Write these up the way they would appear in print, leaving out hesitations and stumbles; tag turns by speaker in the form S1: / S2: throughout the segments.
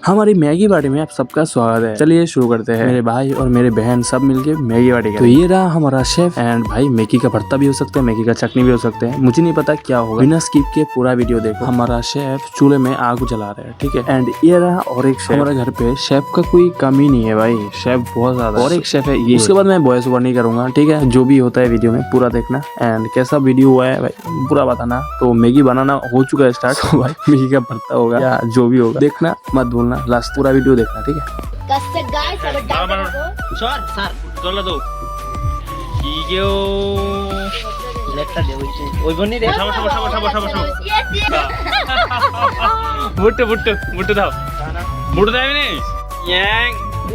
S1: हमारी Maggi party में आप सबका स्वागत है। चलिए शुरू करते हैं। मेरे भाई और मेरे बहन सब मिलके मैगी पार्टी करें। तो ये रहा हमारा शेफ एंड भाई मैगी का भरता भी हो सकता है, मैगी का चटनी भी हो सकते हैं, मुझे नहीं पता क्या होगा। बिना स्किप के पूरा वीडियो देखो। हमारा शेफ चूल्हे में आग जला रहा है, ठीक है। एंड ये रहा और एक शेफ। हमारे घर पे शेफ का कोई कमी नहीं है भाई, शेफ बहुत ज्यादा। और एक शेफ है ये। उसके बाद मैं वॉइस ओवर नहीं करूंगा, ठीक है। जो भी होता है वीडियो में पूरा देखना एंड कैसा वीडियो हुआ है भाई पूरा बताना। तो मैगी बनाना हो चुका है स्टार्ट, तो भाई मैगी का भरता होगा या जो भी होगा देखना मत भूलना, लास्ट पूरा वीडियो देखना, ठीक है।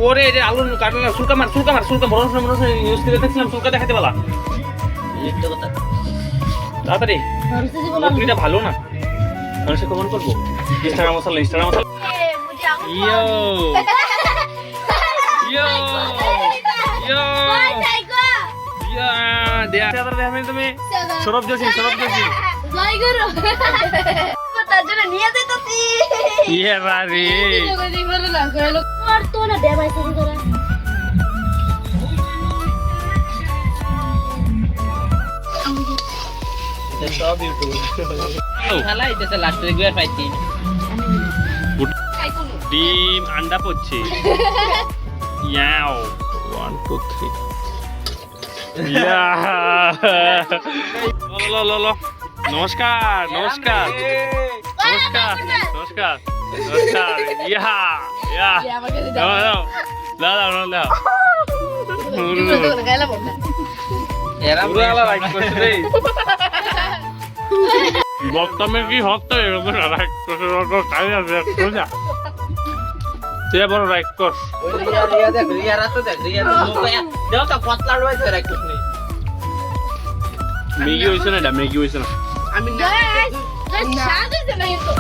S2: ওরে এটা আলু কাটে না, সুলকা মার মনে ইউজ করে দেখছিলাম, সুলকা দেখাতে বলা তাড়াতাড়ি। এটা ভালো না, মানুষে কমেন্ট করবো। ইনস্টাগ্রাম মশলা ইয়ো ইয়ো ইয়ো ইয়া দেয়া দেখেন তুমি সরব জোশী জয় গুরু তার জন্য নিয়ে যাইতাছি ইয়ে বাড়ি আর তো না দেবাই শুরু করা সব ইউটিউব খালাই দিতে লাস্ট রেগুলার পাইছি। ডিম আন্ডা পড়ছে ইয়াও 1 2 3 ইয়া লো নমস্কার ইয়া দাও এরা পুরা লাইক করছে রে বক্তব্যে কি হচ্ছে এরকম লাইক করছে কাজ আছে সোজা তে বড় লাইক কর ওই রিয়া দেখ তো পতলা রয়েছে লাইক করছ নি ম্যাগি হইছে না আমি না সাজ হইছে না তো